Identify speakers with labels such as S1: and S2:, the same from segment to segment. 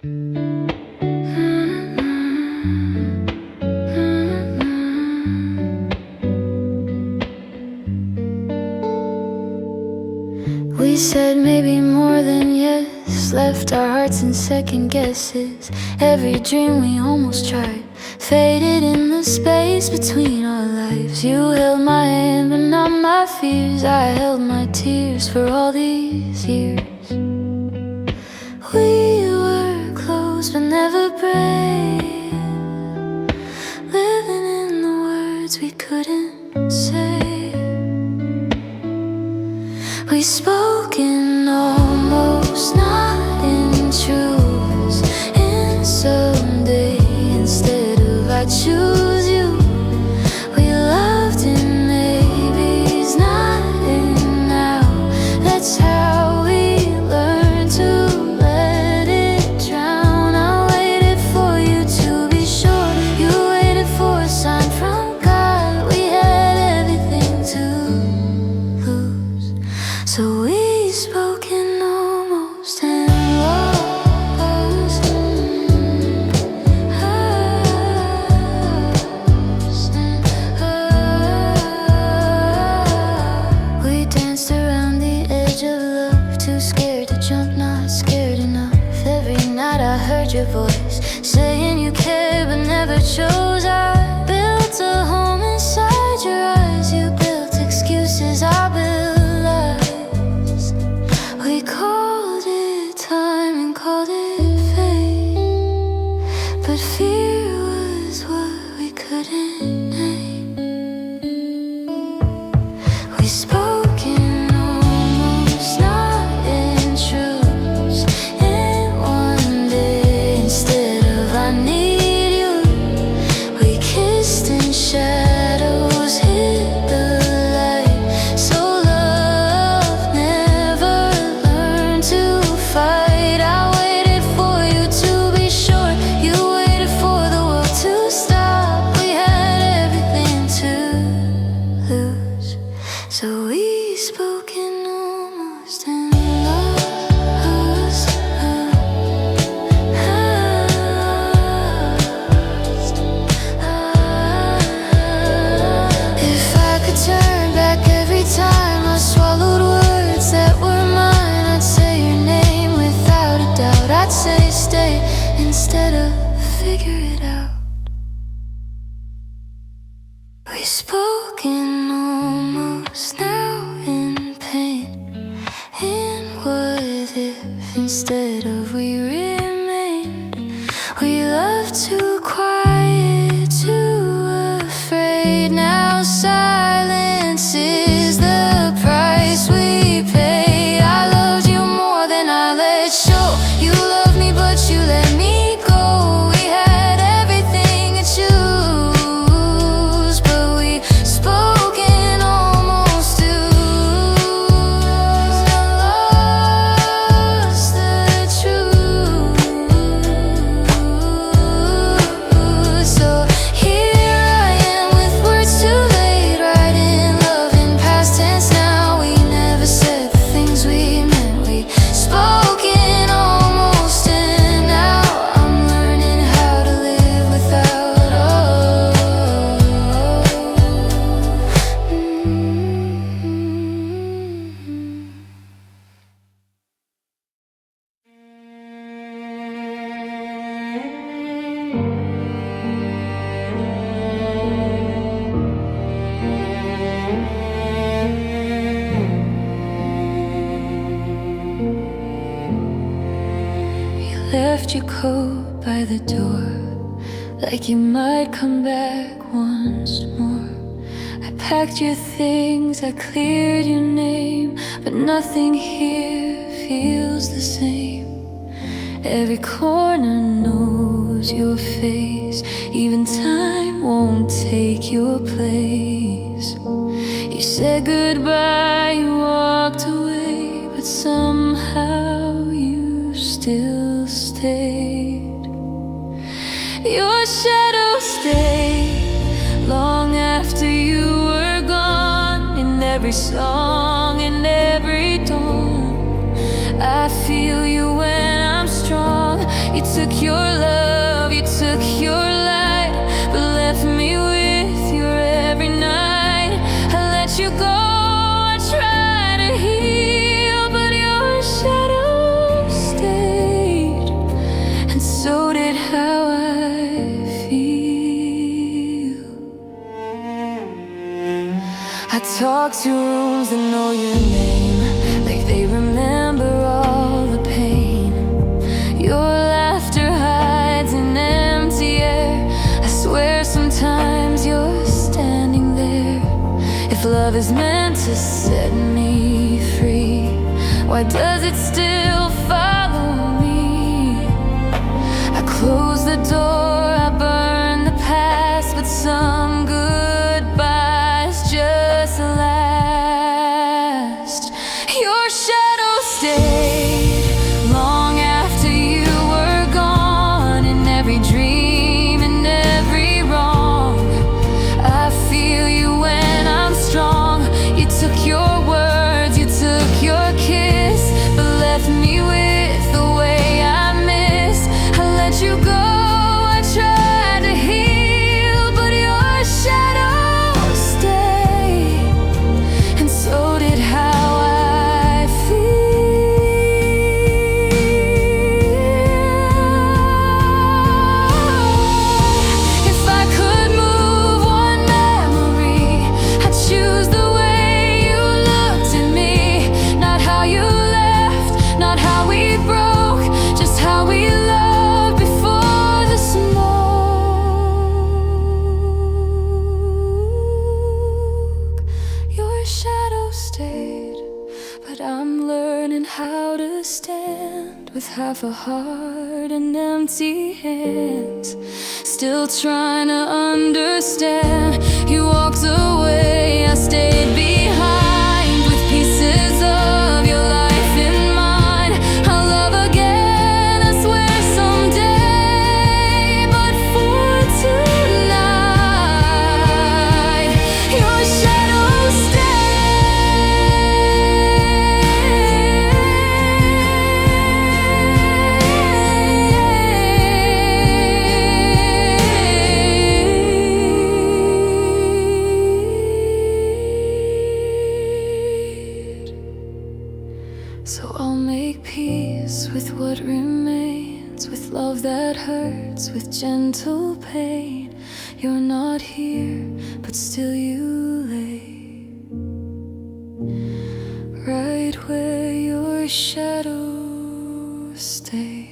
S1: We said maybe more than yes, left our hearts in second guesses. Every dream we almost tried faded in the space between our lives. You held my hand but not my fears. I held my tears for all these years. We were close but never brave, living in the words we couldn't say. We spoke in almost, not in truths, in someday instead of I choose you. We loved in maybes, not in now. That's how we learned to let it drown. I waited for you to be sure. You waited for a sign from God. We had everything to lose. So we spoke in almost and lost We danced around the edge of love, too scared to jump, not scared enough. Every night I heard your voice saying you cared but never chose. I built a home inside your eyes. You built excuses, I built lies. We called it time and called it fate, but fear was what we couldn't name. We spoke in almost, not in truths, in one day instead of I need you. We kissed in shadows, hid the light. So love never learned to fight. I waited for you to be sure. You waited for the world to stop. We had everything to lose. So we spoke in almost and lost. If I could turn back every time I swallowed words that were mine, I'd say your name without a doubt. I'd say stay instead of figure it out. We spoke in almost, now in pain, in what if instead of we remained. We loved too quiet, too afraid. Now silence is the price we pay. I loved you more than I let show. You loved me but you let me go. We had everything to choose, but we spoke in almost to lose. I lost the truth. So here I am with words too late, writing love in past tense now. We never said the things we meant. We spoke in almost and now I'm learning how to live without all. You left your coat by the door, like you might come back once more. I packed your things, I cleared your name, but nothing here feels the same. Every corner knows your face, even time won't take your place. You said goodbye, you walked away, but somehow you still stayed. Your shadow stayed long after you were gone. In every song, in every dawn, I feel you when I'm strong. You took your love, you took your light, but left me with you every night. I let you go, I tried to heal, but your shadow stayed, and so did how I feel. I talk to rooms that know your name, like they remember all the pain. Your laughter hides in empty air. I swear sometimes you're standing there. If love is meant to set me free, why does it still follow me? I close the door, I burn the past, but some goodbyes just last. Your shadow stayed long after you were gone, in every dream, in every wrong. I feel you when I'm strong. You took your words, you took your kiss, but left me with the way I miss. I let you go, I tried to heal, but your shadow stayed, and so did how I feel. If I could move one memory, I'd choose the way you looked at me. Not how you left, not how we broke, just how we loved before the smoke. Your shadow stayed, but I'm learning how to stand with half a heart and empty hands. Still trying to understand. You walked away, I stayed behind with pieces of your life in mind. I'll love again, I swear someday, but for tonight, your shadow stayed. So I'll make peace with what remains, with love that hurts, with gentle pain. You're not here, but still you lay right where your shadow stayed.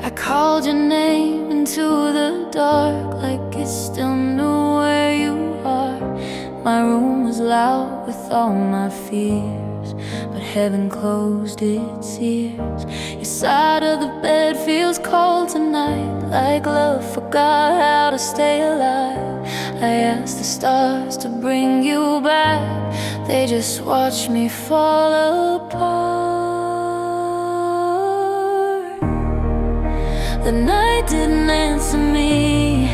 S1: I called your name into the dark, like it still knew where you are. My room was loud with all my fears, but heaven closed its ears. Your side of the bed feels cold tonight, like love forgot how to stay alive. I asked the stars to bring you back, they just watch me fall apart. The night didn't answer me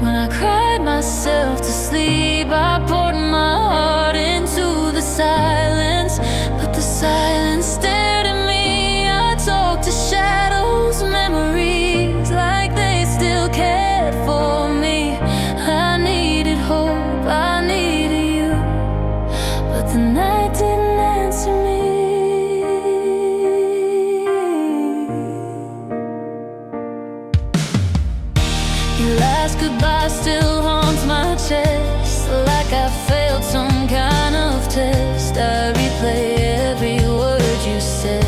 S1: when I cried myself to sleep. I poured my heart into the silence, but the silence stared at me. I talked to shadows, memories, like they still cared for me. I needed hope, I needed you, but the night didn't answer me. Your last goodbye still haunts my chest, like I failed some kind of test. I replay every word you said,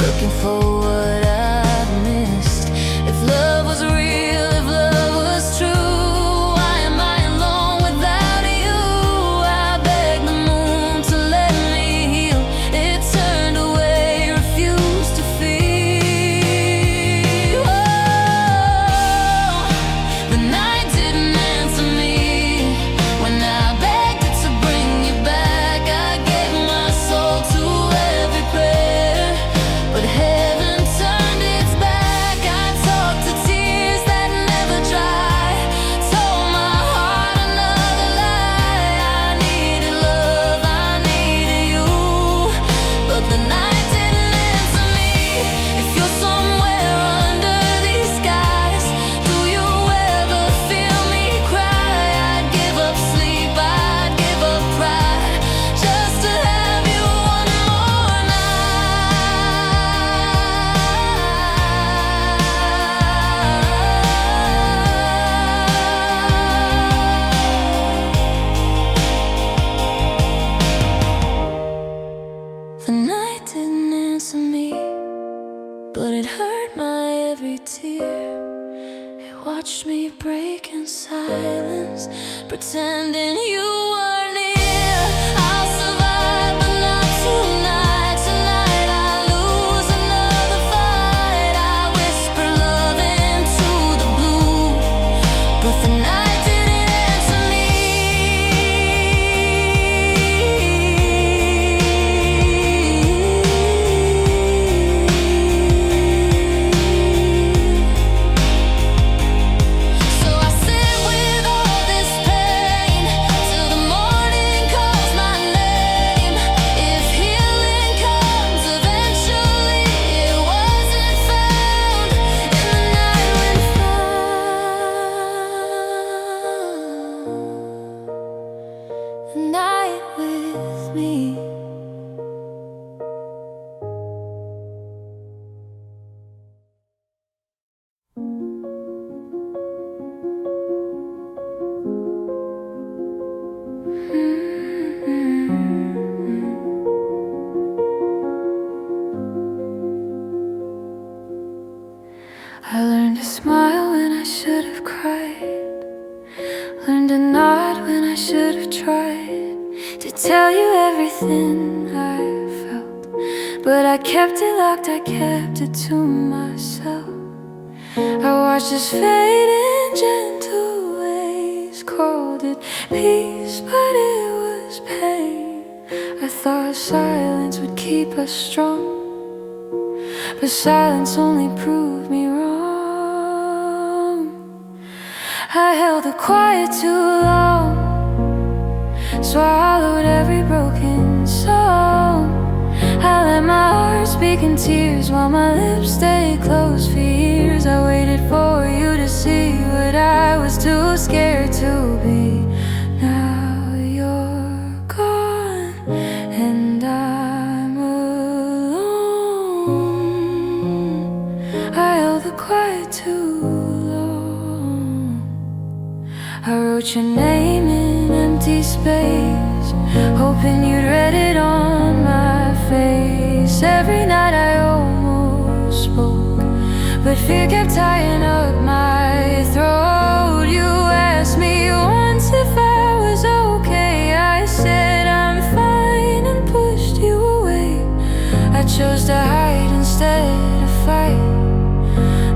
S1: looking for what I've missed. If love was real, if love was true, why am I alone without you? I begged the moon to let me heal, it turned away, refused to feel. Oh, the night didn't answer me when I begged it to bring you back. I gave my soul to The night didn't answer me, but it hurt my every tear. It watched me break in silence, pretending you were near. I'll survive, but not tonight. Tonight I lose another fight. I whisper love into the blue, but the night didn't answer me. So I sit with all this pain till the morning calls my name. If healing comes eventually, it wasn't found in the night when found. The night with me. I learned to smile when I should have cried, learned to nod when I should have tried to tell you everything I felt, but I kept it locked, I kept it to myself. I watched us fade in gentle ways, called it peace, but it was pain. I thought silence would keep us strong, but silence only proved me wrong. I held the quiet too long, swallowed every broken song. I let my heart speak in tears while my lips stayed closed for years. I waited for you to see what I was too scared to be. Now you're gone and I'm alone. I held the quiet too long. I wrote your name in empty space, hoping you'd read it on my face. Every night I almost spoke, but fear kept tying up my throat. You asked me once if I was okay. I said I'm fine and pushed you away. I chose to hide instead of fight.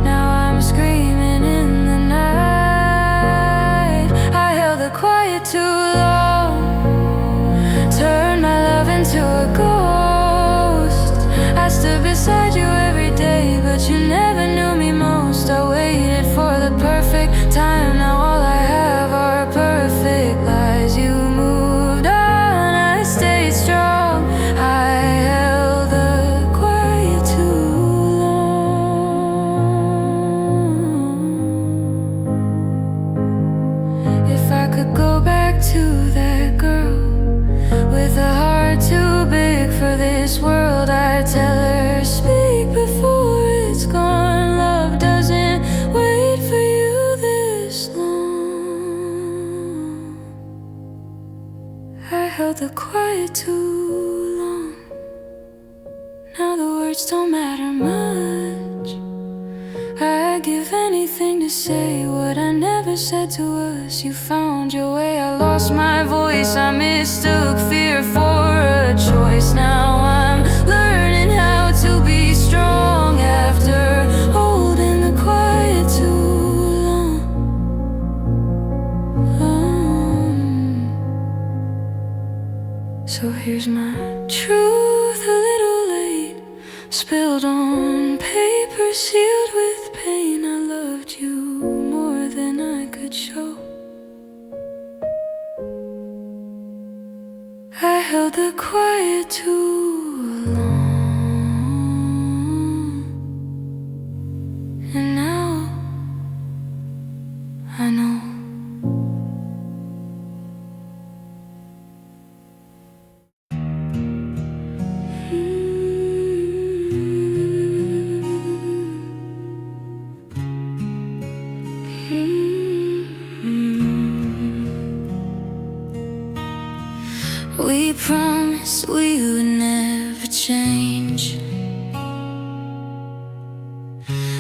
S1: Now I'm screaming in the night. I held the quiet too long, turned my love into a ghost. I stood beside you every day, but you never knew me most. I waited for the perfect time. Now all I have are perfect lies. You moved on, I stayed strong. I held the quiet too long. If I could go back to that girl with a heart too big for this world, I'd tell her, speak before it's gone. Love doesn't wait for you this long. I held the quiet too long. Now the words don't matter much. I'd give anything to say what I never said to us. You found your way, I lost my voice. I mistook fear for a choice. Now I'm learning how to be strong after holding the quiet too long. So here's my truth, a little late, spilled on paper, sealed with pain. I loved you more than I could show. I held the quiet too long, and now I know. We promised we would never change. change.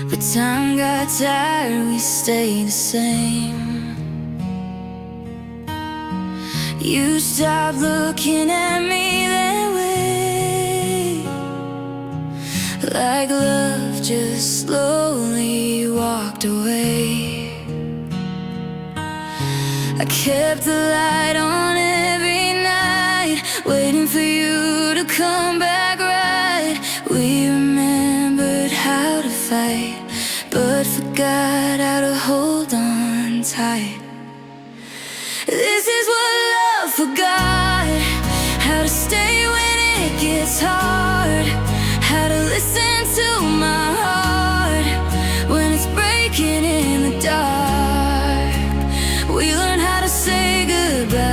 S1: But time got tired, we stayed the same. You stopped looking at me that way, like love just slowly walked away. I kept the light on every night, waiting for you to come back right. We remembered how to fight, but forgot how to hold on tight. This is what love forgot: how to stay when it gets hard, how to listen to my heart when it's breaking in the dark. We learned how to say goodbye,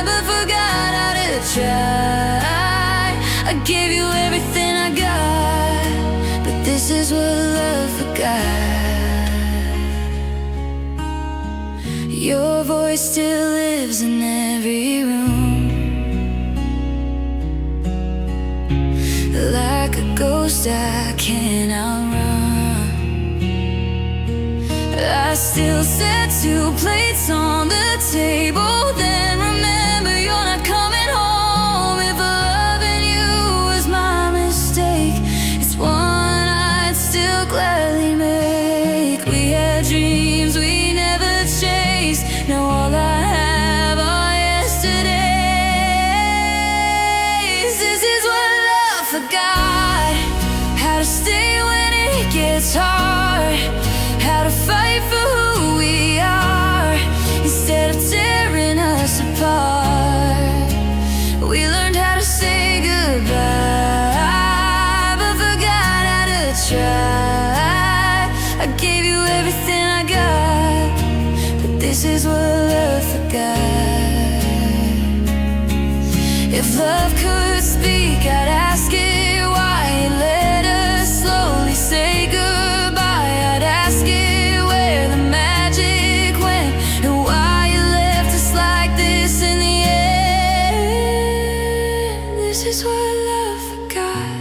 S1: but forgot how to try. I gave you everything I got, but this is what love forgot. Your voice still lives in every room, like a ghost I can't outrun. I still set 2 plates on the table, then remember you're not coming home. If loving you was my mistake, it's one I'd still gladly make. We had dreams we never chased, now all I have are yesterdays. This is what love forgot: how to stay when it gets hard, how to fight for who we are instead of tearing us apart. We learned how to say goodbye, but forgot how to try. I gave you everything I got, but this is what love forgot. If love could speak, I'd ask it why it let us slowly say goodbye. I'd ask it where the magic went and why you left us like this in the end. This is what love forgot: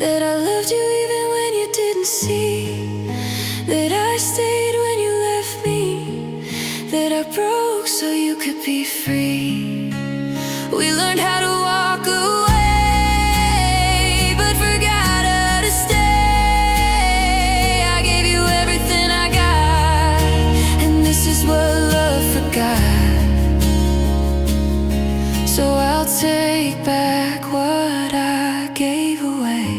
S1: that I loved you even when you didn't see, that I stayed when you left me, that I broke so you could be free. We learned how to walk away, but forgot how to stay. I gave you everything I got, and this is what love forgot. So I'll take back what I gave away: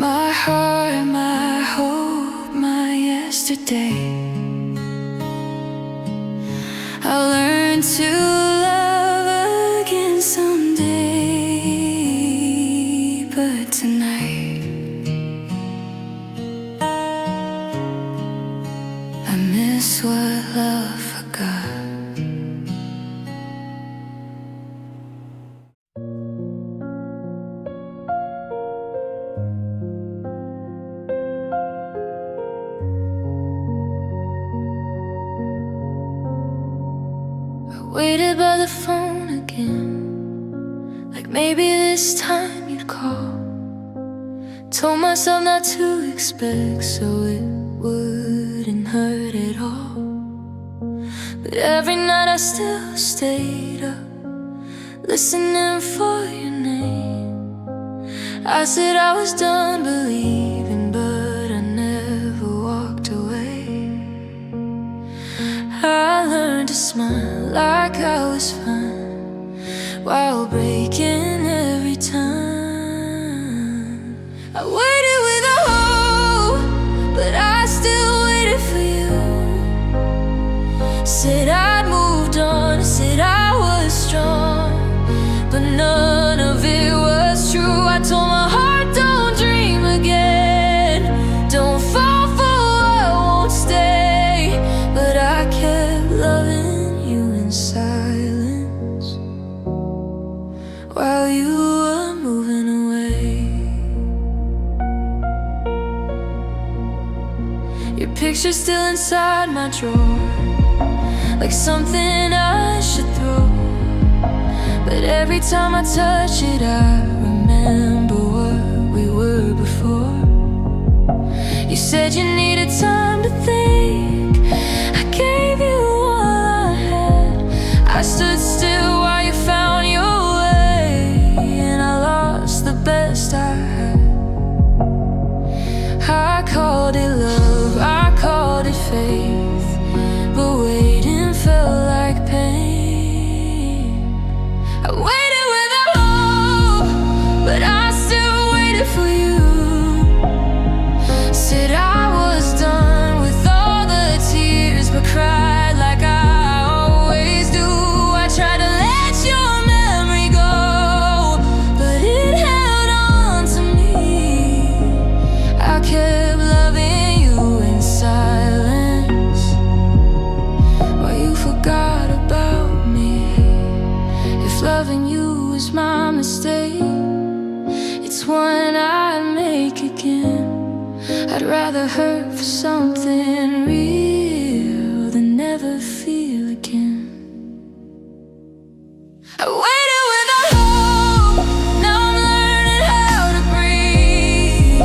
S1: my heart, my hope, my yesterday. I'll learn to love again someday, but tonight I miss what love forgot. Waited by the phone again, like maybe this time you'd call. Told myself not to expect, so it wouldn't hurt at all. But every night I still stayed up, listening for your name. I said I was done believing, but I never walked away. I learned to smile like I was fine, while breaking every time. I waited with a hope, but I still waited for you. Said I'd moved on, said I was strong, but none of it was true. I told my heart, don't dream again, don't fall for what won't stay. But I kept loving you in silence while you were moving away. Your picture's still inside my drawer, like something I should throw. But every time I touch it, I remember what we were before. You said you needed time to think. I gave you all I had. I stood still while you found your way, and I lost the best I had. I called it love, I called it faith, but waiting felt like pain. I waited without hope, but I still waited for you. Said I was done with all the tears, but cried like I always do. I tried to let your memory go, but it held on to me. I kept loving you in silence while you forgot about me. If loving you was my mistake, it's one I'd make again. I'd rather hurt for something real than never feel again. I waited without hope, now I'm learning how to breathe.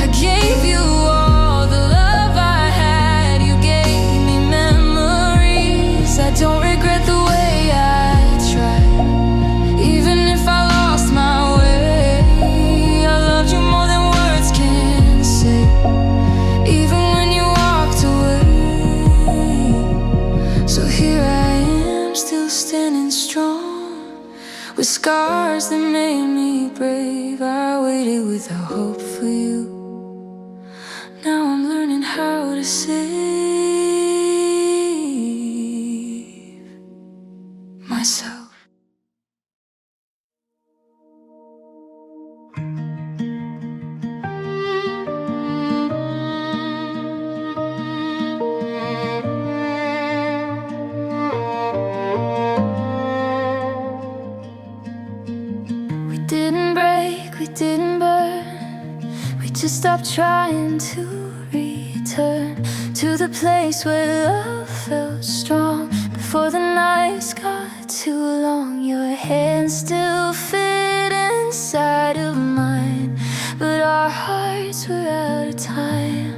S1: I gave you all the love I had, you gave me memories. I don't regret the way I tried, even if I lost my way. I loved you more than words can say, even when you walked away. So here I am, still standing strong, with scars that made me brave. I waited without hope for you. Now I'm learning how to save myself. We didn't break, we didn't burn, we just stopped trying to return to the place where love felt strong. Before the nights got too long, your hands still fit inside of mine, but our hearts were out of time.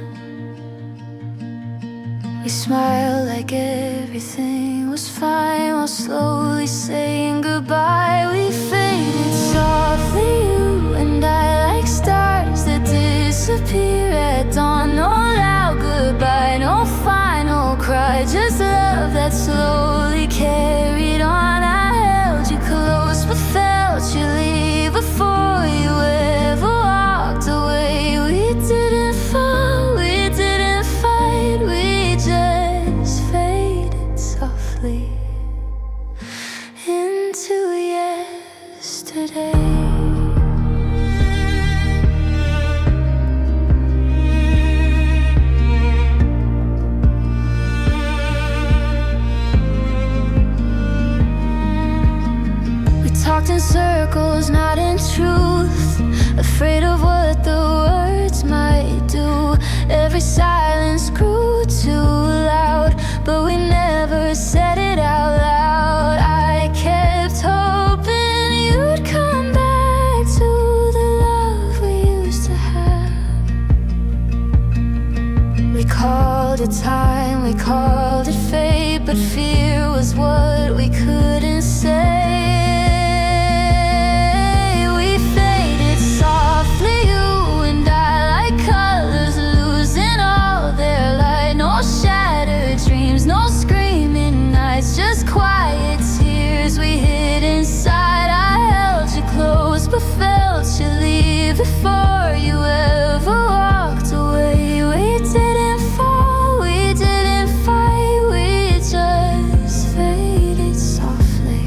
S1: We smiled like everything was fine, while slowly saying goodbye. We faded softly, you and I, like stars that disappear at dawn. No loud goodbye, no final cry, just love that slowly carried on. I held you close but felt you leave before you ever walked away. We didn't fall, we didn't fight, we just faded softly into yesterday. Talked in circles, not in truth, afraid of what the words might do. Every silence grew too loud, but we never said it out loud. I kept hoping you'd come back to the love we used to have. We called it time, we called it fate, but fear was what we couldn't say. Just quiet tears we hid inside. I held you close but felt you leave before you ever walked away. We didn't fall, we didn't fight, we just faded softly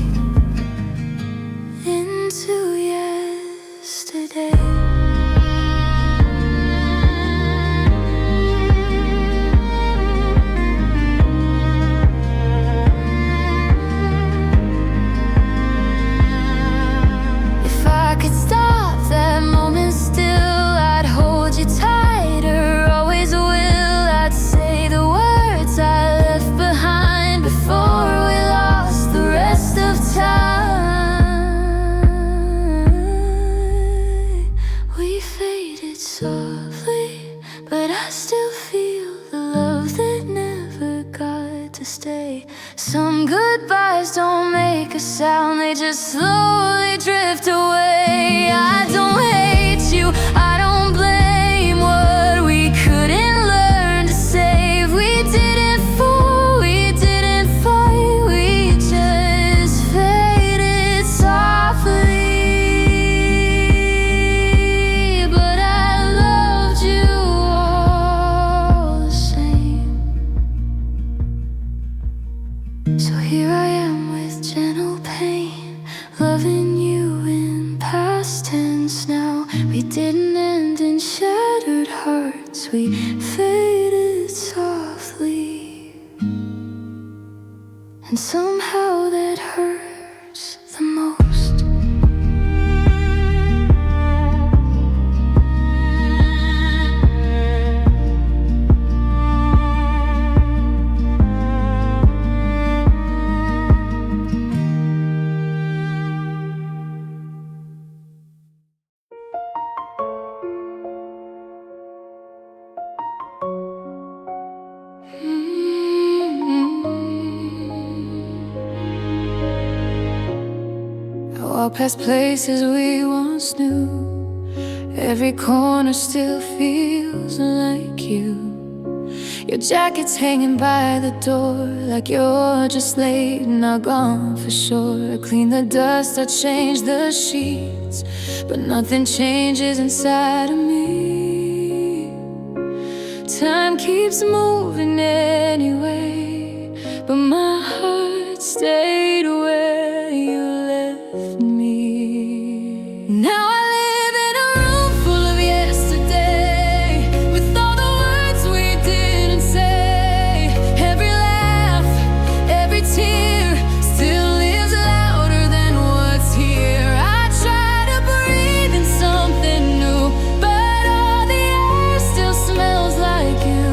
S1: slowly drift away. I don't hate you, I don't blame what we couldn't learn to save. We didn't fall, we didn't fight, we just faded softly. But I loved you all the same. So here I am with gentle pain, loving you in past tense now. We didn't end in shattered hearts, we faded softly. And somehow that hurts the most. I walk past places we once knew. Every corner still feels like you. Your jacket's hanging by the door, like you're just late, not gone for sure. I clean the dust, I change the sheets, but nothing changes inside of me. Time keeps moving anyway, but my heart stayed where you left me. Now I live in a room full of yesterday, with all the words we didn't say. Every laugh, every tear still lives louder than what's here. I try to breathe in something new, but all the air still smells like you.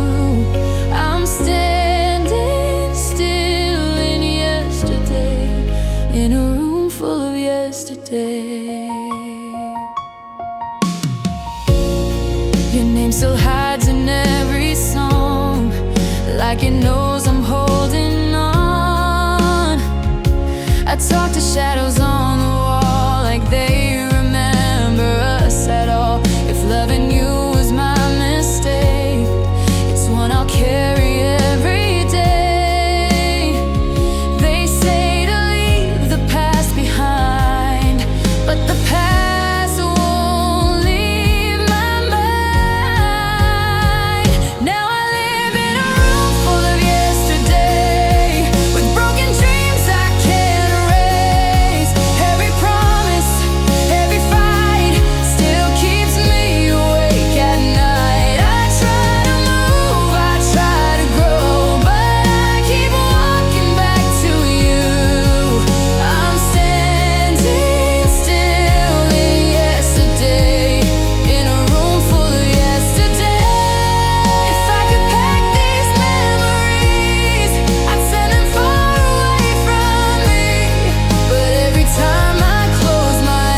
S1: I'm standing still in yesterday, in a room full of yesterday. Your name still hides in every song, like it knows I'm holding on. I talk to shadows on the wall, like they remember us at all. If loving you was my mistake, it's one I'll carry every day. They say to leave the past behind, but the past won't leave my mind. Now I live in a room full of yesterday, with broken dreams I can't erase. Every promise, every fight still keeps me awake at night. I try to move, I try to grow, but I keep walking back to you. I'm standing still in yesterday, in a room full of yesterday. If I could pack these memories, I'd send them far away from me. But every time I close my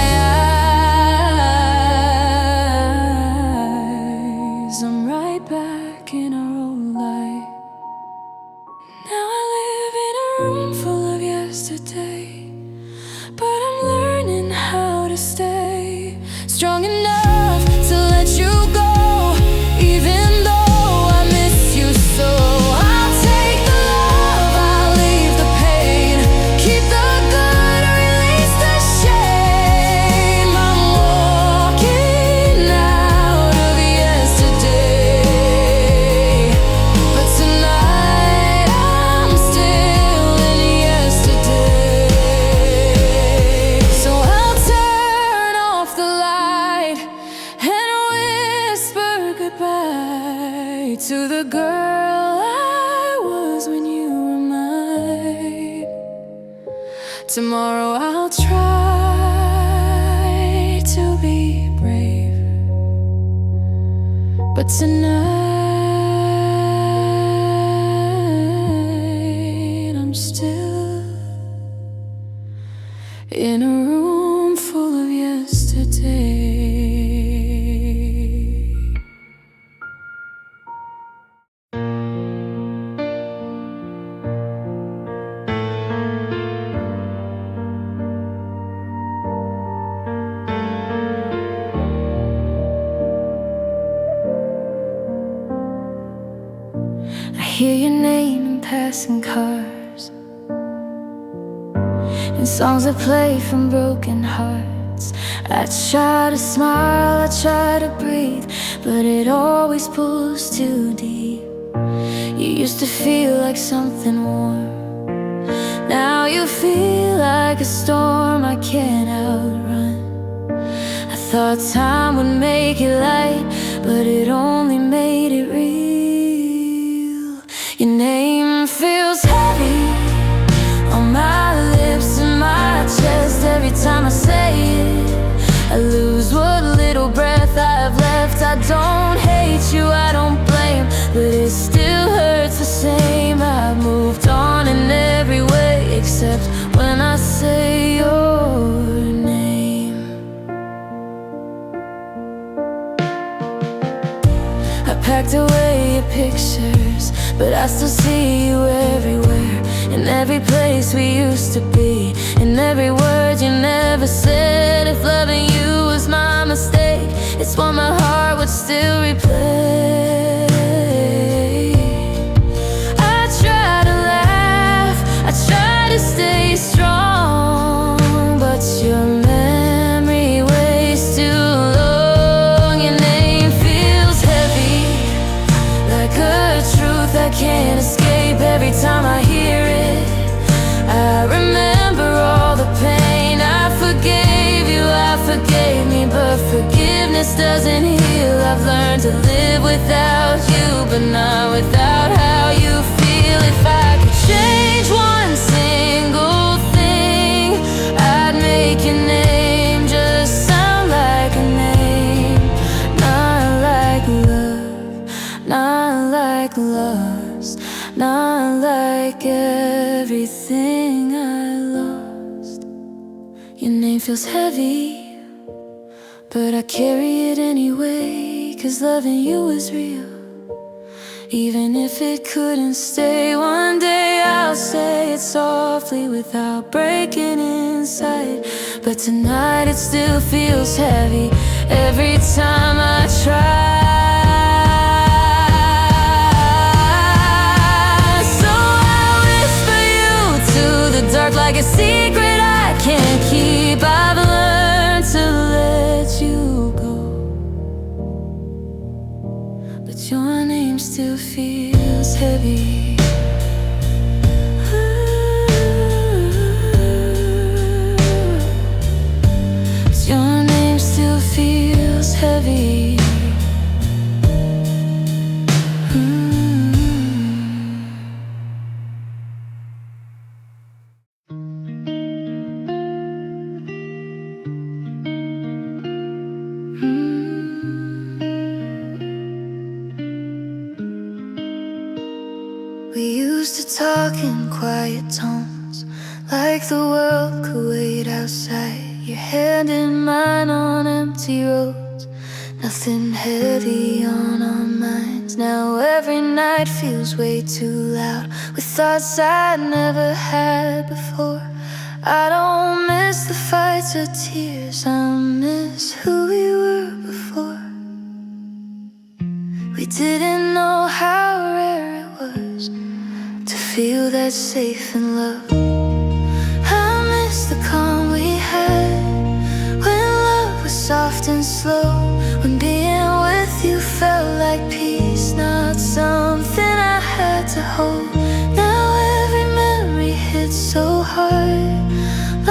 S1: eyes, I'm right back in our old life. Now I live in a room full of yesterday, but I'm learning how to stay strong enough to let you go, even though I miss you so. I'll take the love, I'll leave the pain, keep the good, release the shame. I'm walking out of yesterday, but tonight I'm still in yesterday. So I'll turn off the light and whisper goodbye to the girl I was when you were mine. Tomorrow I'll try to be brave, but tonight I'm still in a room full of yesterday. hear your name in passing cars, and songs that play from broken hearts. I try to smile, I try to breathe, but it always pulls too deep. You used to feel like something warm, now you feel like a storm I can't outrun. I thought time would make it light, but it only made it real. Your name feels heavy on my lips and my chest. Every time I say it, I lose what little breath I have left. I don't hate you, I don't blame, but it still hurts the same. I've moved on in every way except when I say your name. I packed away your pictures, but I still see you everywhere, in every place we used to be, in every word you never said. If loving you was my mistake, it's what my heart would still replay. I try to laugh, I try to stay strong, but your memory weighs too long. Your name feels heavy, like a truth I can't escape. Every time I hear it, I remember all the pain. I forgave you, I forgave me, but forgiveness doesn't heal. I've learned to live without you, but not without how you feel. If I could change one single thing, I'd make your name just sound like a name. Not like love, not like lost, not like everything I lost. Your name feels heavy, but I carry it anyway, 'cause loving you is real. Even if it couldn't stay, one day I'll say it softly without breaking inside. But tonight it still feels heavy every time I try. So I whisper you to the dark like a secret I can't keep. I've learned to let you go, but your name still feels heavy. But your name still feels heavy. We used to talk in quiet tones, like the world could wait outside. Your hand in mine on empty roads, nothing heavy on our minds. Now every night feels way too loud, with thoughts I'd never had before. I don't miss the fights or tears, I miss who we were before. We didn't know how rare it was to feel that safe in love. I miss the calm we had, when love was soft and slow, when being with you felt like peace, not something I had to hold. Now every memory hits so hard,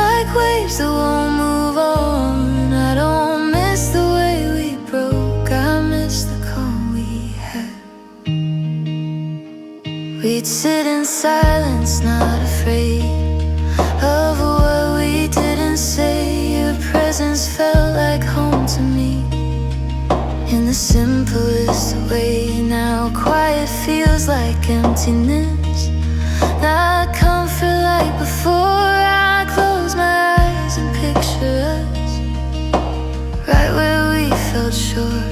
S1: like waves that won't move on. I don't miss the way we broke, I miss the calm we had. We'd sit in silence, not afraid of what we didn't say. Your presence felt like home to me, in the simplest way. Now quiet feels like emptiness, not comfort like before. I close my eyes and picture us, right where we felt sure.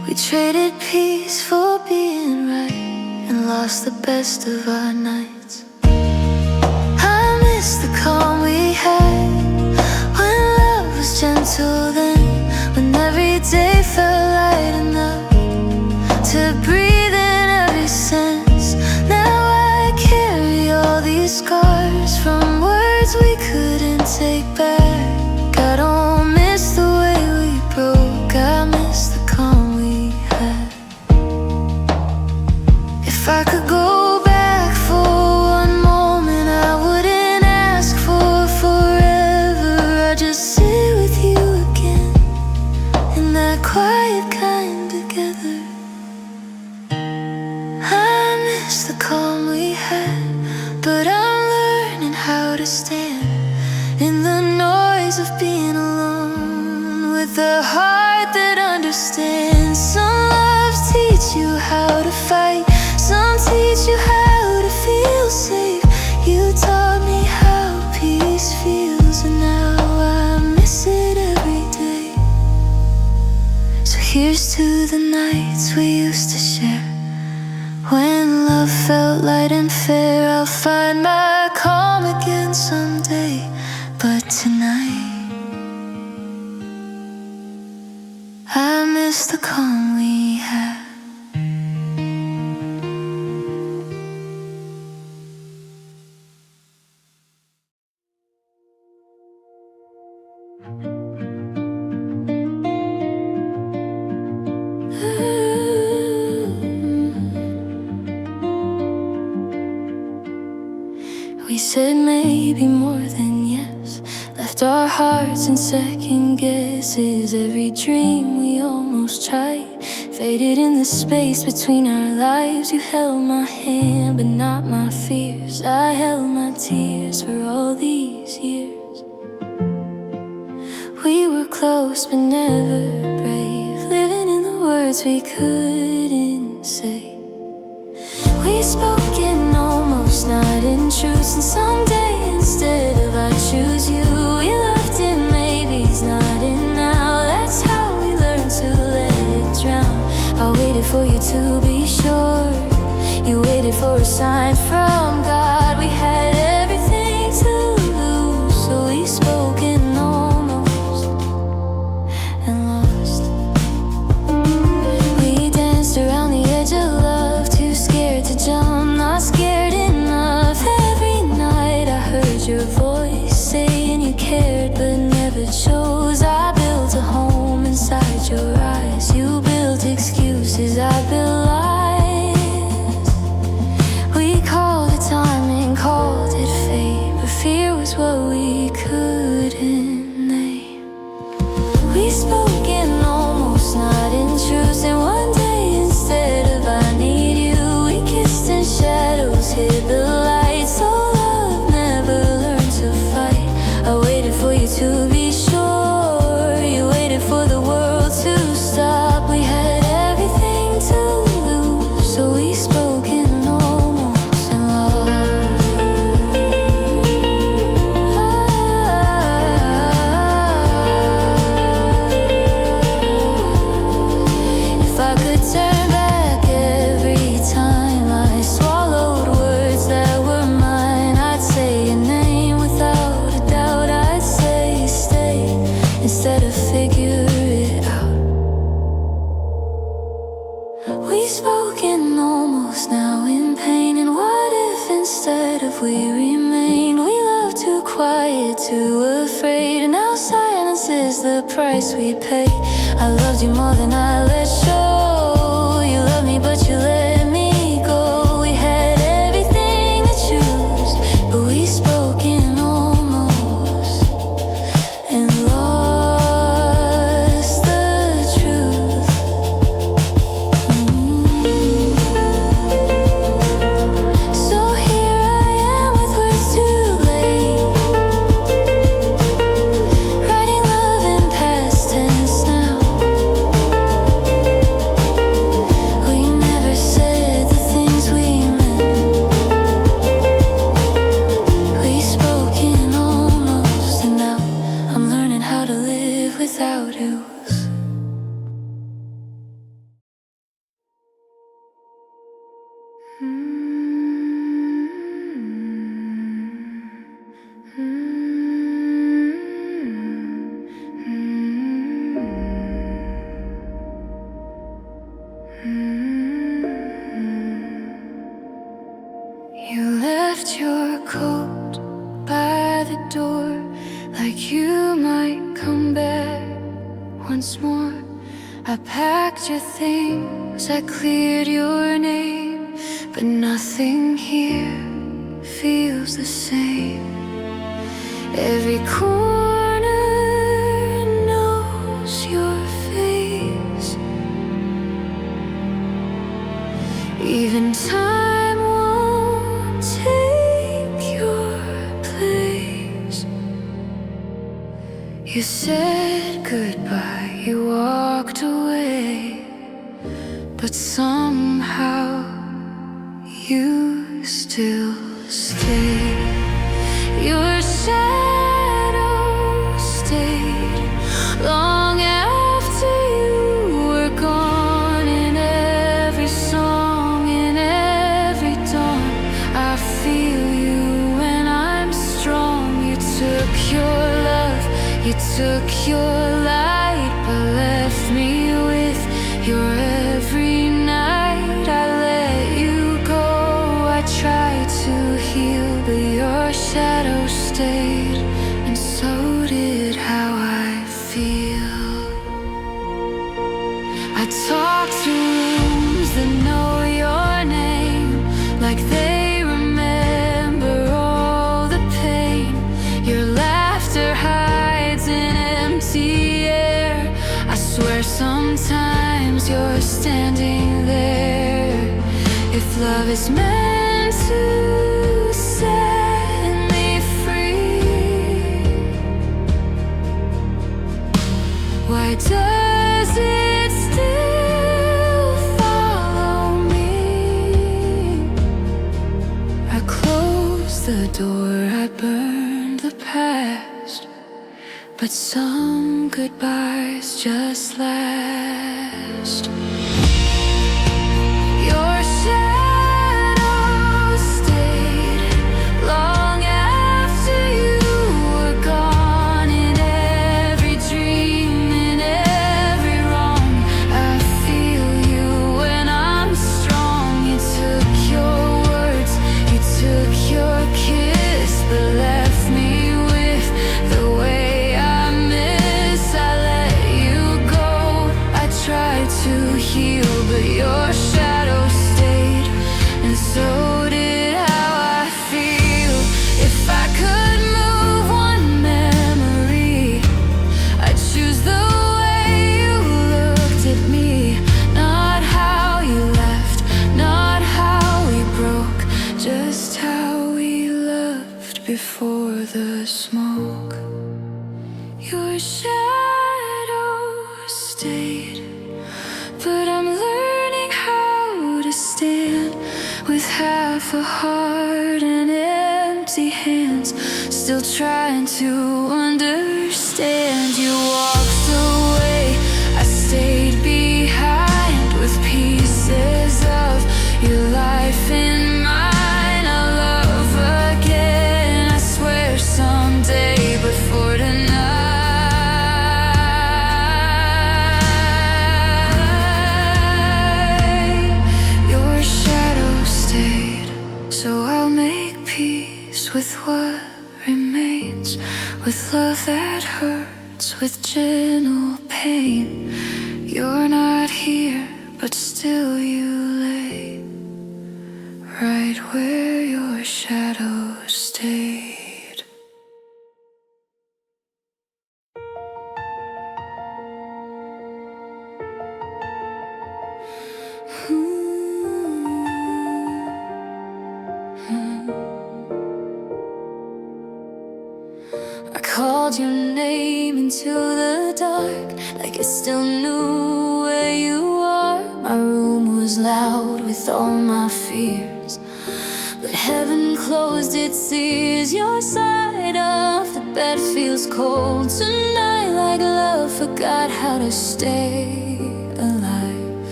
S1: We traded peace for being right, and lost the best of our nights. I miss the calm we had, when love was gentle then, when every day felt light enough to breathe in every can't take back. I don't miss the way we broke, I miss the calm we had. If I could go back for one moment, I wouldn't ask for forever. I'd just sit with you again in that quiet kind together. I miss the calm we had, but I'm learning how to stand in the noise of being alone, with a heart that understands. Some loves teach you how to fight, some teach you how to feel safe. You taught me how peace feels, and now I miss it every day. So here's to the nights we used to share, when love felt light and fair. I'll find my calm again someday, but tonight I miss the calm we had. We said maybe more than yes, left our hearts in second guesses. Every dream we almost tried faded in the space between our lives. You held my hand but not my fears, I held my tears for all these years. We were close but never brave, living in the words we couldn't say. We spoke in almost, not in truth, and someday instead of I choose you, we loved in maybes, not in now. That's how we learned to let it drown. I waited for you to be sure, you waited for a sign from God. We had everything to lose, so we spoke in almost and lost. We danced around the edge of love, too scared to jump, not scared enough. Every night I heard your voice saying you cared but never chose. I built a home inside your eyes, you built excuses, I built lies. We called it timing, called it fate, but fear was what we couldn't name. We spoke in almost, not in truth, and one day instead of I need you, we kissed in shadows, hid the light. So love never learned to fight. I waited for you to be sure, you waited for the world to stop. We had everything to lose, so we spoke in almost and lost. If I could turn back every time I swallowed words that were mine, I'd say your name without a doubt. I'd say stay instead of figure it out. We spoke in almost, now in pain. And what if instead of we remained, we loved too quiet, too afraid, and now silence is the price we pay. I loved you more than I let show. You loved me but you let me go. We had everything to choose, but we spoke in almost and lost the truth. So here I am with words too late, writing love in past tense now. We never said the things we meant. We spoke in almost, and now I'm learning how to live without it. You left your coat by the door, like you might come back once more. I packed your things, I cleared your name, but nothing here feels the same. Every corner knows your face. Even time won't take your place. You said goodbye, you walked away, but somehow you still stay. Your shadow stayed long after you were gone. In every song, in every dawn, I feel you when I'm strong. You took your love, you took your light, but left me with your every night. I let you go, I tried to heal, but your shadow stayed, and so did how I feel. I talk to rooms that know your name, like they remember all the pain. Your laughter hides in empty air. I swear sometimes you're standing there. If love is meant to set me free, why does it still follow me? I closed the door, I burned the past, but some goodbyes just last. Your shadow stayed long after you were gone. In every dream, in every wrong, I feel you when I'm strong. You took your words, you took your kiss, but left me with the way I miss. I let you go, I tried to heal, but your shadow stayed, and so did how I feel. If I could move one memory, I'd choose the way you looked at me. Not how you left, not how we broke, just how we loved before the smoke. Your shadow stayed, but I'm learning how to stand with half a heart and empty hands, still trying to understand. You walked away, I stayed behind with pieces of your life in mine. I'll love again, I swear someday, but for tonight, your shadow stayed. So I'll make peace with what remains, with love that hurts, with gentle pain. You're not here, but still you lay right where your shadow stayed. I called your name into the dark, like I still knew where you are. My room was loud with all my fears, but heaven closed its ears. Your side of the bed feels cold tonight, like love forgot how to stay alive.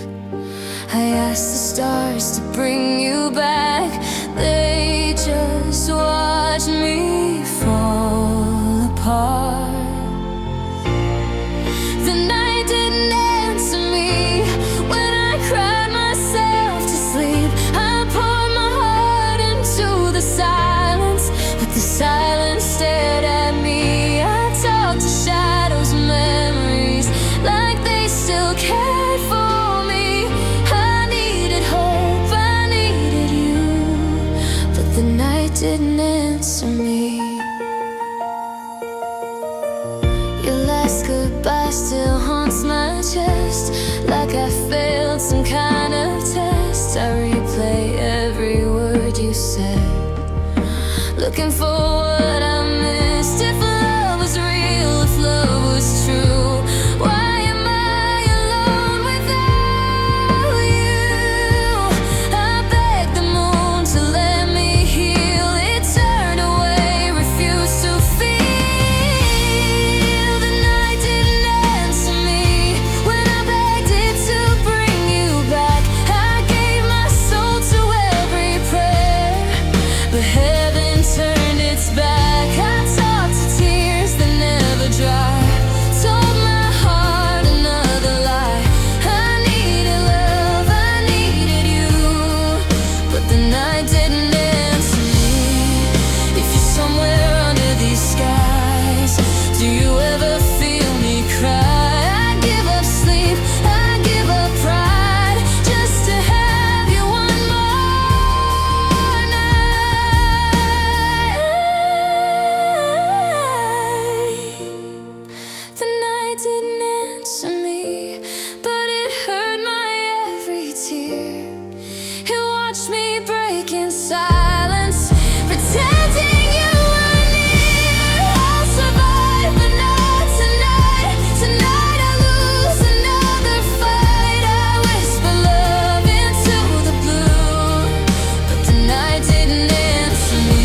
S1: I asked the stars to bring you back, they just watched me fall apart. The night didn't answer me when I cried myself to sleep. I poured my heart into the silence, but the silence stared at me. I last goodbye still haunts my chest, like I failed some kind of test. I replay every word you said, looking for what I missed. If love was real, if love was true, why am I alone without you? I begged the moon to let me heal. It turned away, refused to feel. The night didn't answer me when I begged it to bring you back. I gave my soul to every prayer, but heaven turned its back. I talked to tears that never dry, told my heart another lie. I needed love, I needed you, but the night didn't answer me. If you're somewhere under these skies, do you ever feel me cry? I give up sleep, I give up pride, just to have you one more night. The night didn't answer me, but it hurt my every tear. It watched me break in silence, pretending you were near. I'll survive, but not tonight. Tonight I lose another fight. I whisper love into the blue, but the night didn't answer me.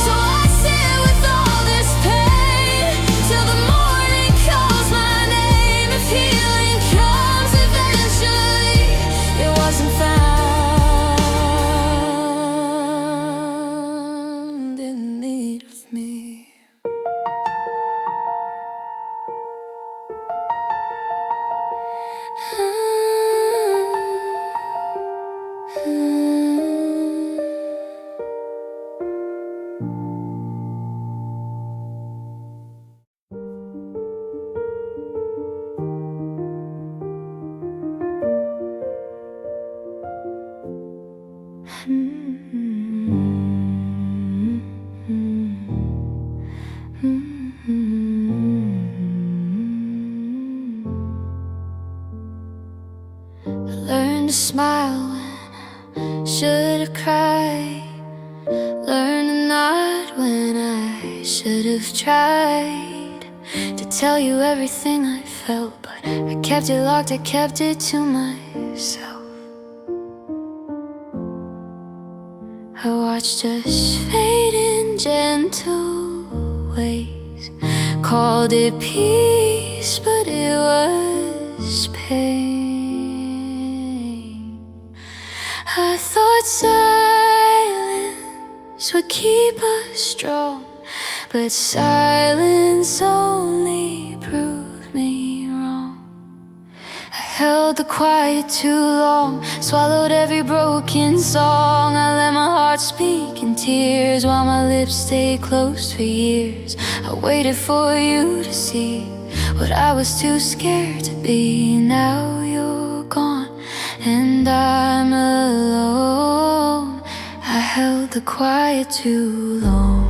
S1: So I sit with all this pain till the morning calls my name. If healing comes eventually, it wasn't found in need of me. Learn to smile when I should have cried. Learn to nod when I should have tried to tell you everything I felt, but I kept it locked, I kept it to myself. I watched us fade in gentle ways, called it peace, but it was pain. I thought silence would keep us strong, but silence only proved me wrong. I held the quiet too long, swallowed every broken song. I let my heart speak in tears while my lips stayed closed for years. I waited for you to see what I was too scared to be. Now you're gone and I'm alone. I held the quiet too long.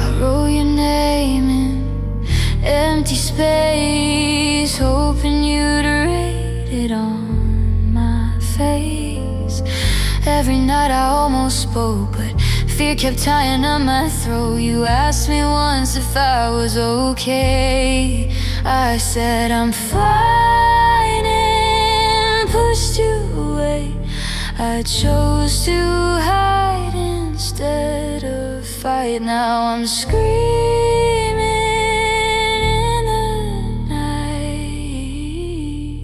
S1: I wrote your name in empty space, hoping you'd write it on my face. Every night I almost spoke, but fear kept tying up my throat. You asked me once if I was okay. I said I'm fine and pushed you away. I chose to hide instead of fight. Now I'm screaming in the night.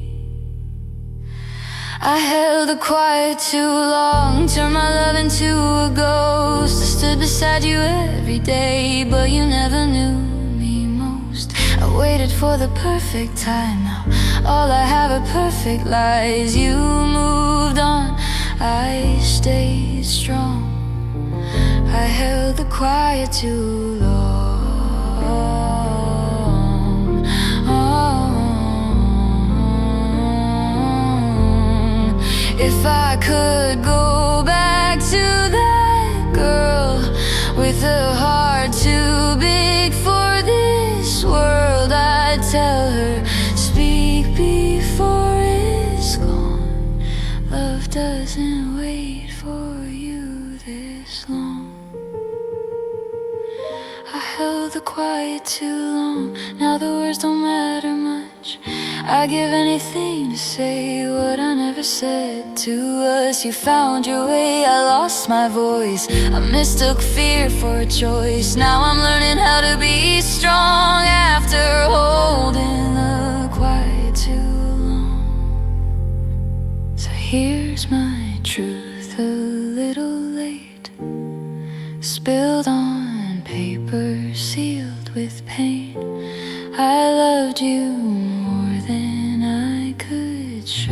S1: I held the quiet too long, turned my love into a ghost. I stood beside you every day, but you never knew me most. I waited for the perfect time. Now all I have are perfect lies. You moved on, I stayed strong. I held the quiet too long. If I could go back to that girl with a heart too big for this world, I'd tell her, speak before it's gone. Love doesn't wait for you this long. I held the quiet too long. Now the words don't matter much. I'd give anything to say what I never said to us. You found your way, I lost my voice. I mistook fear for a choice. Now I'm learning how to be strong after holding the quiet too long. So here's my truth, a little late, spilled on paper, sealed with pain. I loved you more than I could show.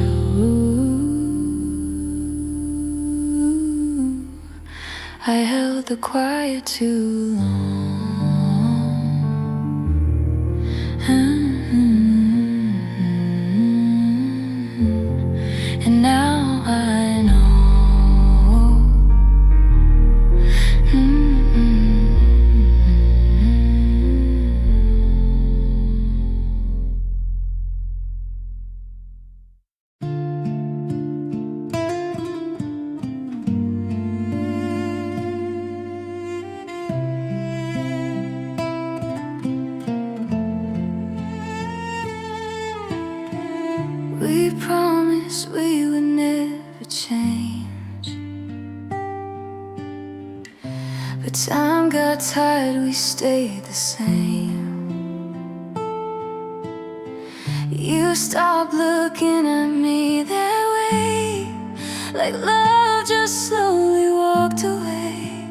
S1: I held the quiet too long. And now I know. We promised we would never change, but time got tired, we stayed the same. You stopped looking at me that way, like love just slowly walked away.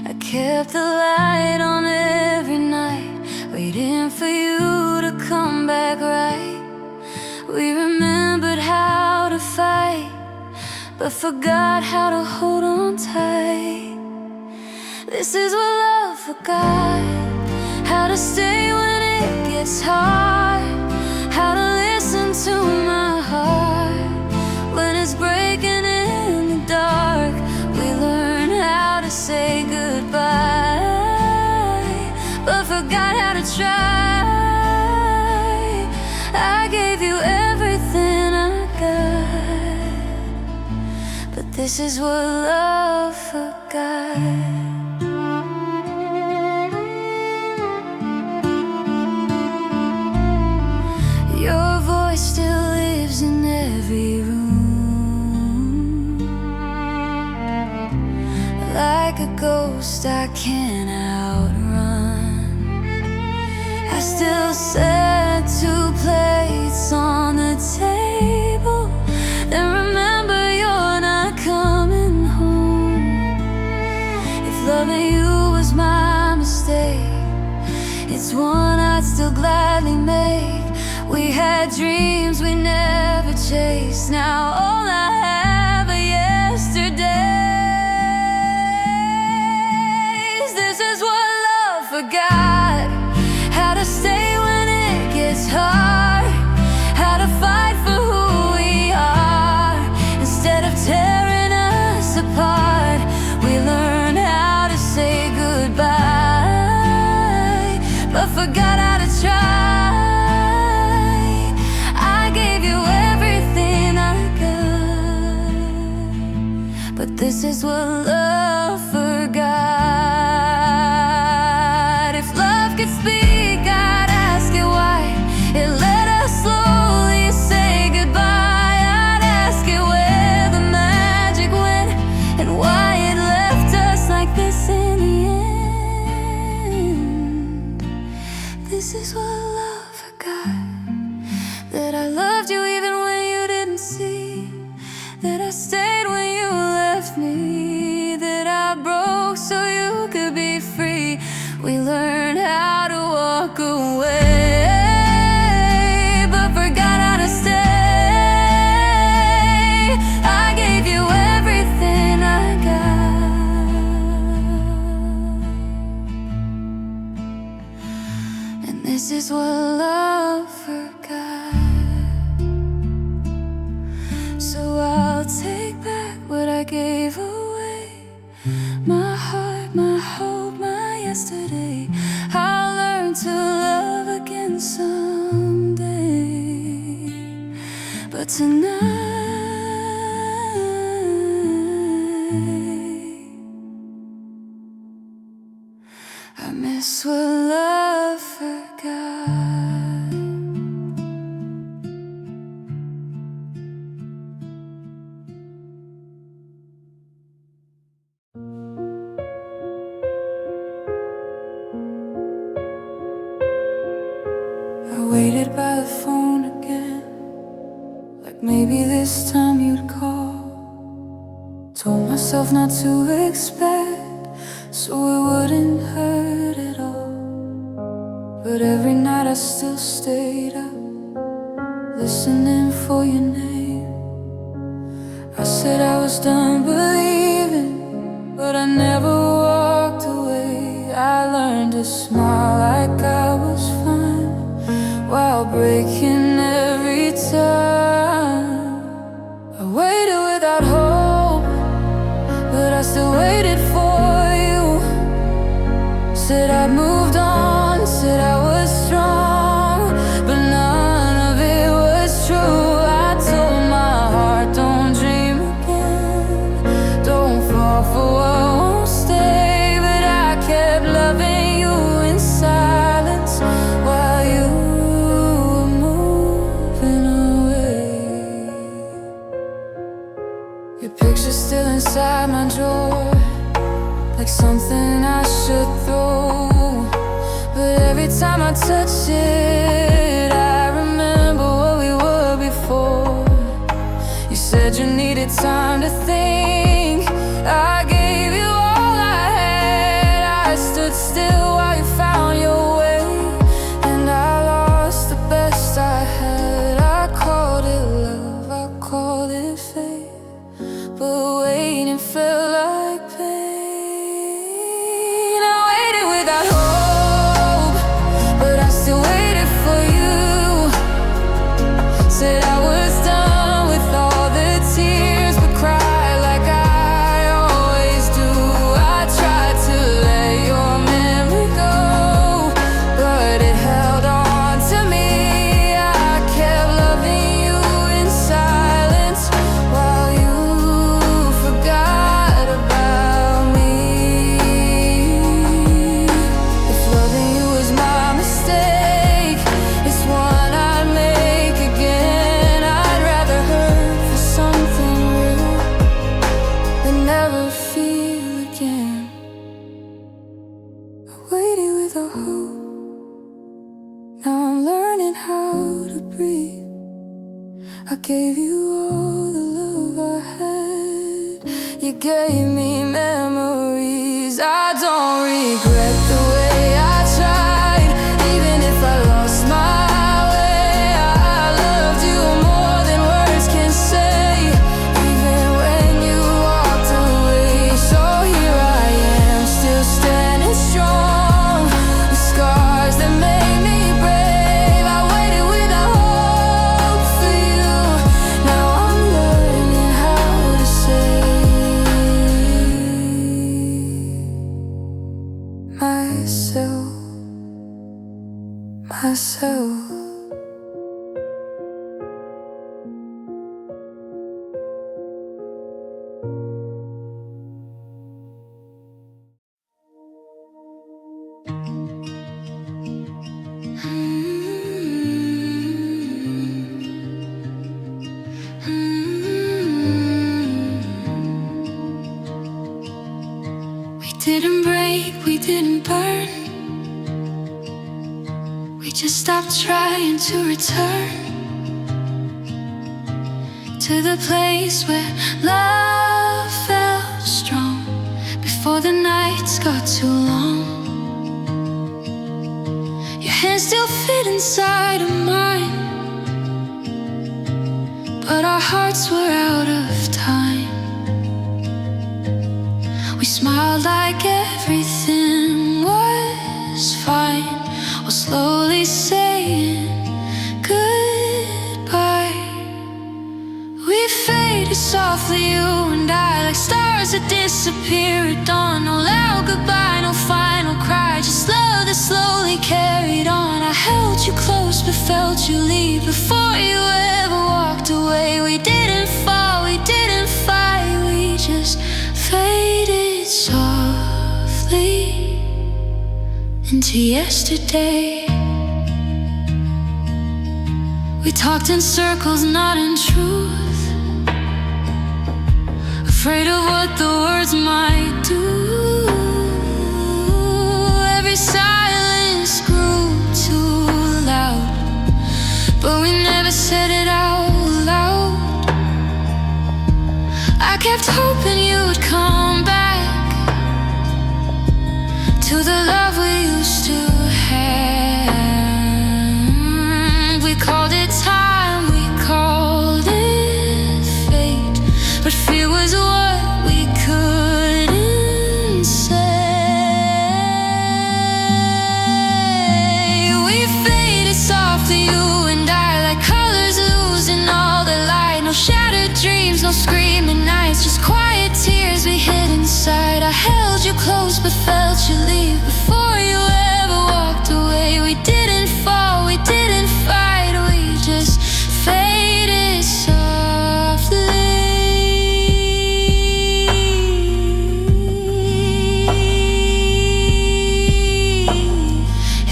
S1: I kept the light on every night, waiting for you to come back right. We remembered how to fight, but forgot how to hold on tight. This is what love forgot, how to stay when it gets hard, how to listen to my heart when it's breaking in the dark. We learned how to say goodbye, but forgot how to try. I gave you everything I got, but this is what love forgot. Your voice still lives in every room, like a ghost I can't outrun. I still set 2 plates on the table, then remember you're not coming home. If loving you was my mistake, it's one I'd still gladly make. We had dreams we never chased, now all I have are yesterdays. This is what love forgot, how to stay when it gets hard, how to fight for who we are instead of tearing us apart. We learned how to say goodbye, but forgot how to try. I gave you everything I got, but this is what love forgot. If love could speak, I'd ask it why it let us slowly say goodbye. I'd ask it where the magic went and why it left us like this in the end. This is what love forgot, that I loved you even when you didn't see, that I stayed when you left me, that I broke so you could be free. We learned how to walk away, but forgot how to stay. I gave you everything I gave away my heart, my hope, my yesterday. I'll learn to love again someday, but tonight I miss what love forgot. I waited by the phone again, like maybe this time you'd call. Told myself not to expect, so it wouldn't hurt at all. But every night I still stayed up, listening for your name. I said I was done believing, but I never walked away. I learned to smile like I was fine, while breaking every time. I waited without hope, but I still waited for you. Said I'd moved on, said I was strong, but none of it was true. I told my heart, don't dream again, don't fall for what won't stay. But I kept loving you in silence while you were moving away. Your picture's still inside my drawer, like something I should throw. But every time I touch it, I remember what we were before. You said you needed time to think. I gave you all I had. I stood still while you found your way, and I lost the best I had. I called it love, I called it fate, but waiting felt like pain. I waited without hope, but I still waited for you. Said I was done with all the tears, but cried like I always do. I tried to let your memory go, but it held on to me. I kept loving you in silence while you forgot about me. If loving you was my mistake, it's one I'd make again. I'd rather hurt for something real than never feel again. I waited without hope, now I'm learning how to breathe. I gave you all the love I had, you gave me memories. I don't regret the way I tried, even if I lost my way. I loved you more than words can say, even when you walked away. So here I am, still standing strong, with scars that made me brave. I waited without hope for you, now I'm learning how to save myself. We didn't break, we didn't burn, we just stopped trying to return to the place where love felt strong before the nights got too long. Your hands still fit inside of mine, but our hearts were out of time. We smiled like everything was fine, while slowly saying goodbye. We faded softly, you and I, like stars that disappear at dawn. No loud goodbye, no final cry, just love that slowly carried on. I held you close but felt you leave before you ever walked away. We didn't fall, we didn't fight, we just faded softly into yesterday. We talked in circles, not in truth, afraid of what the words might do. Every silence grew too loud, but we never said it out loud. I kept hoping you would come back to the love we used to have. We called it time, we called it fate, but fear was what we couldn't say. We faded softly, you and I, like colors losing all their light. No shattered dreams, no screaming nights, just quiet tears we hid inside. I held you close but felt you leave before you ever walked away. We didn't fall, we didn't fight, we just faded softly.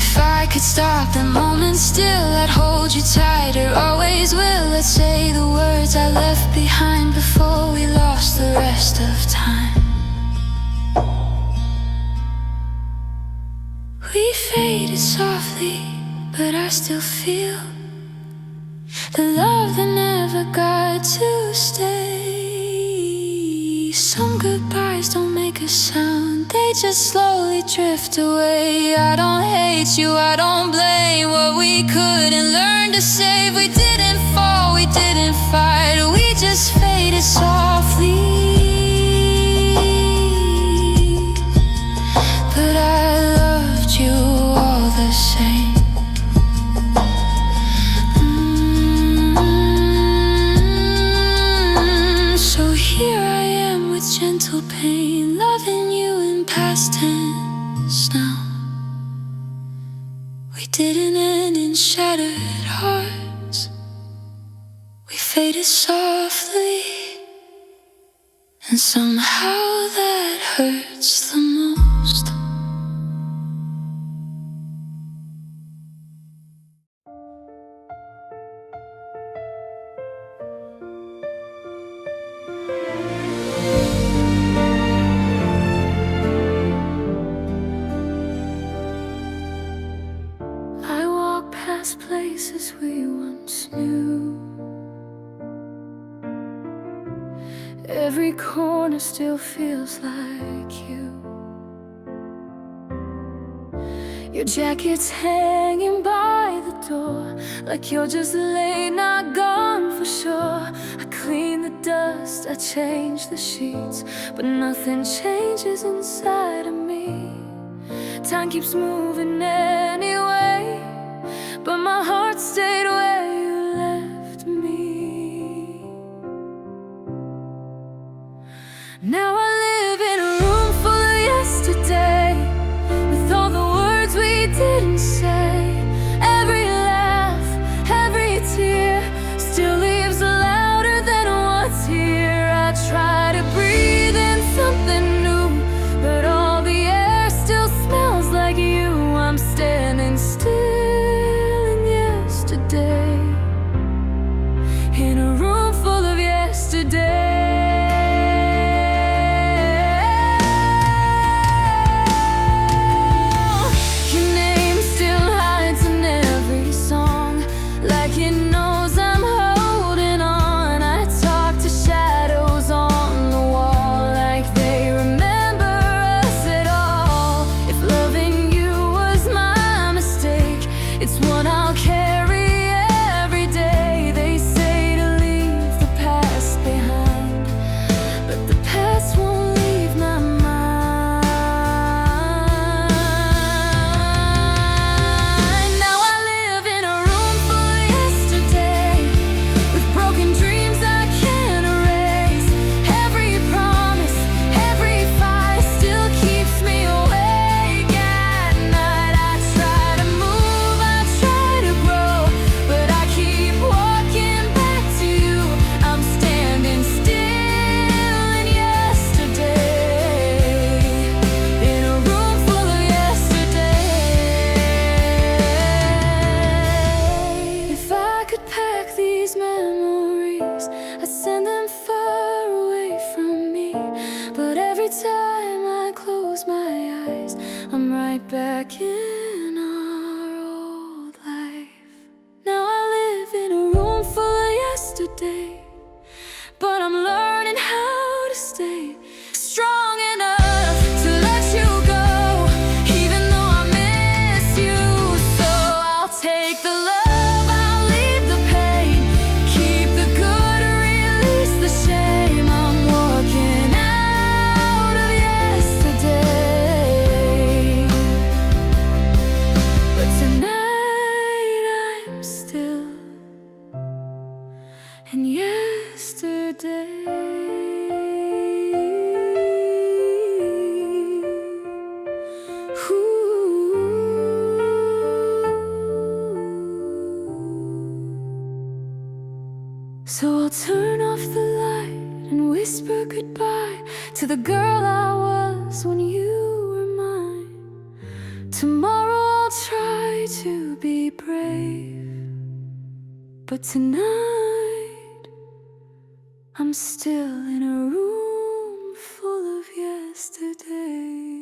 S1: If I could stop the moment still, I'd hold you tighter, always will. Let's say the words I left behind before we lost the rest of time. We faded softly, but I still feel the love that never got to stay. Some goodbyes don't make a sound, they just slowly drift away. I don't hate you, I don't blame what we couldn't learn to save. We didn't fall, we didn't fight, we just faded softly. But I loved you all the same. So here I am with gentle pain, loving you in past tense now. We didn't end in shattered hearts, we faded softly, and somehow that hurts the most. I walk past places we once knew. Every corner still feels like you. Your jacket's hanging by the door, like you're just late, not gone for sure. I clean the dust, I change the sheets, but nothing changes inside of me. Time keeps moving anyway, but my heart stayed where you left me. Now I live in a room full of yesterday, with all the words we didn't say. Every laugh, every tear still leaves louder than what's here. I try to breathe in something new, but all the air still smells like you. I'm standing still in yesterday, in a room full of yesterday. Your name still every time I close my eyes, I'm right back in our old life. Now I live in a room full of yesterday, but I'm learning how to stay strong enough to let you go, even though I miss you. So I'll take the love, I'll leave the pain, keep the good, release the shame. I'm walking out of yesterday, but tonight I'm still in yesterday. So I'll turn off the light and whisper goodbye to the girl I was when you were mine. Tomorrow I'll try to be brave, but tonight I'm still in a room full of yesterday.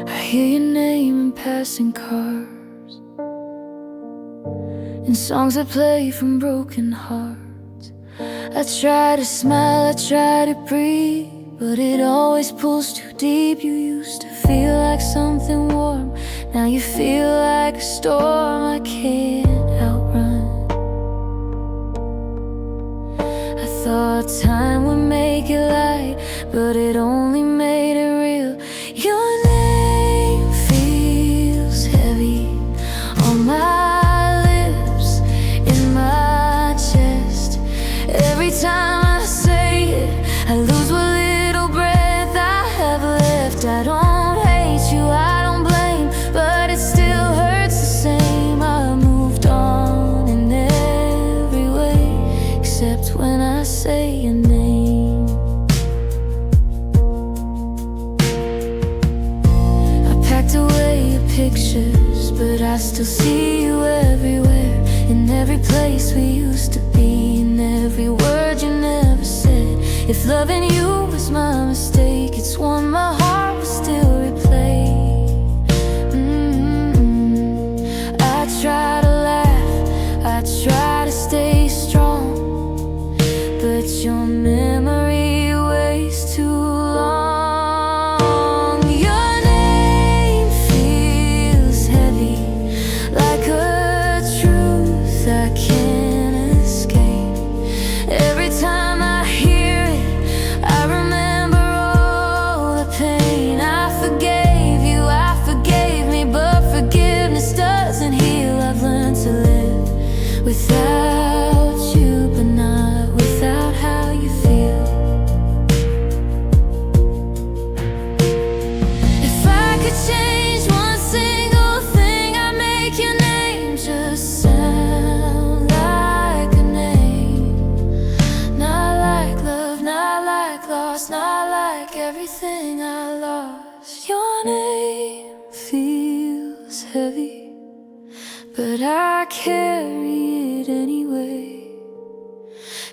S1: I hear your name in passing cars, in songs that play from broken hearts. I try to smile, I try to breathe, but it always pulls too deep. You used to feel like something warm, now you feel like a storm I can't outrun. I thought time would make it light, but it only made it real. Your name feels heavy on my lips, in my chest. Every time I say it, I lose what little breath I have left. I don't hate you, I don't blame, but it still hurts the same. I moved on in every way, except when I say your name. I packed away your pictures, but I still see you everywhere, in every place we used to be, in every word you never said. If loving you was my mistake, it's one my heart will still replay. I try to laugh, I try to stay strong, but your memory weighs too long. Your name feels heavy, like a truth I can't escape. Every time I hear it, I remember all the pain. I forgave you, I forgave me, but forgiveness doesn't heal. I've learned to live without you, but not without how you feel. If I could change one single thing, I'd make your name just sound like a name. Not like love, not like loss, not like everything I lost. Your name feels heavy, but I carry it anyway.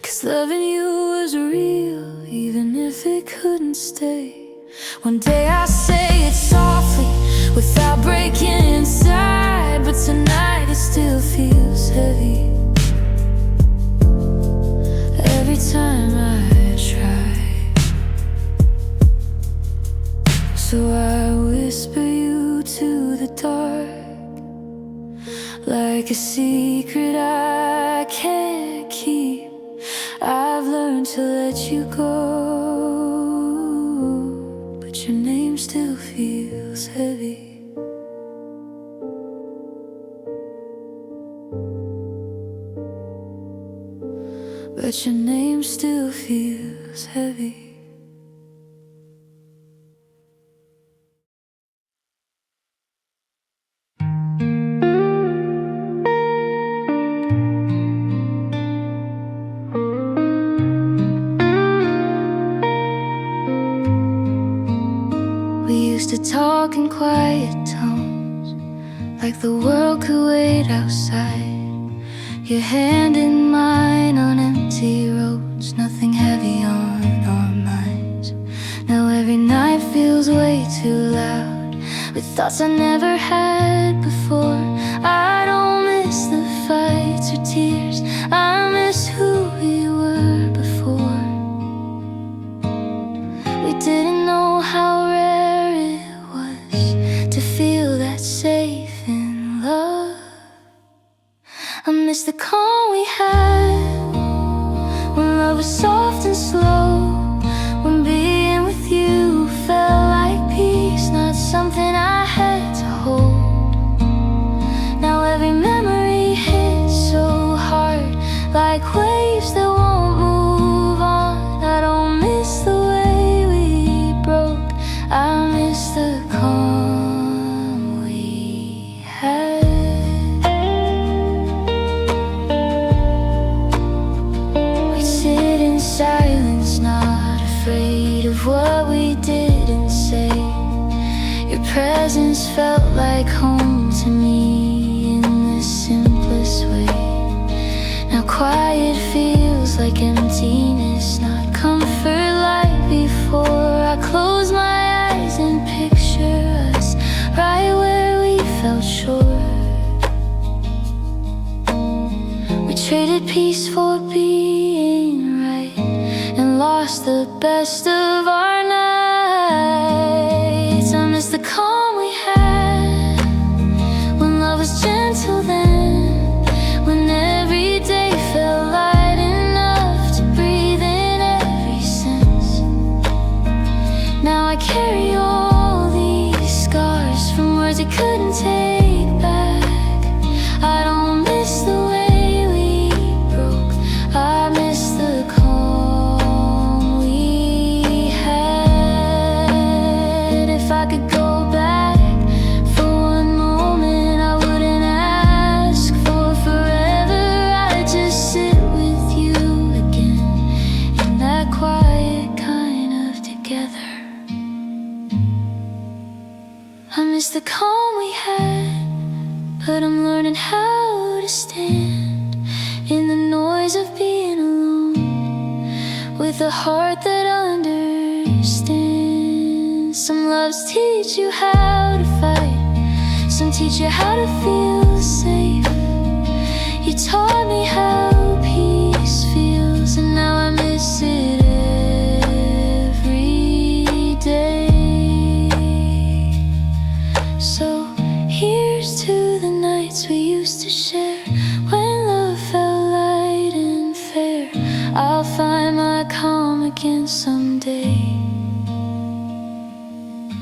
S1: 'Cause loving you was real, even if it couldn't stay. One day I say it softly, without breaking inside, but tonight it still feels heavy. Every time I try, so I whisper you to the dark, like a secret I can't keep. I've learned to let you go, but your name still feels heavy. But your name still feels heavy. talk in quiet tones, like the world could wait outside. Your hand in mine on empty roads, nothing heavy on our minds. Now every night feels way too loud, with thoughts I never had before. I don't miss the fights or tears, I miss who we were before. We didn't know how rare it was to feel that safe in love. I miss the calm we had when love was soft and slow, when being with you felt like peace, not something I had to hold. Now every memory hits so hard, like waves that won't move on. I don't miss the way we broke, I miss the calm we had. Silence, not afraid of what we didn't say. Your presence felt like home to me in the simplest way. Now quiet feels like emptiness, not comfort like before. I close my eyes and picture us right where we felt sure. We traded peace for being right, and lost the best of our nights. I miss the calm we had when love was gentle then, when every day felt light enough to breathe in every sense. Now I carry all these scars from words I couldn't take back. I don't miss the way we broke, I miss the calm we had. If I could go back for one moment, I wouldn't ask for forever. I'd just sit with you again in that quiet kind of together. I miss the calm we had, but I'm learning how to stand in the noise of being alone, with a heart that understands. Some loves teach you how to fight, some teach you how to feel safe. You taught me how peace feels, and now I miss it every day. So here's to the nights we used to share, when love felt light and fair. I'll find my calm again someday,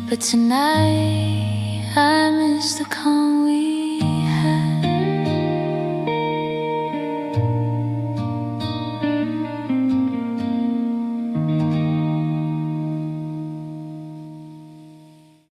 S1: but tonight I miss the calm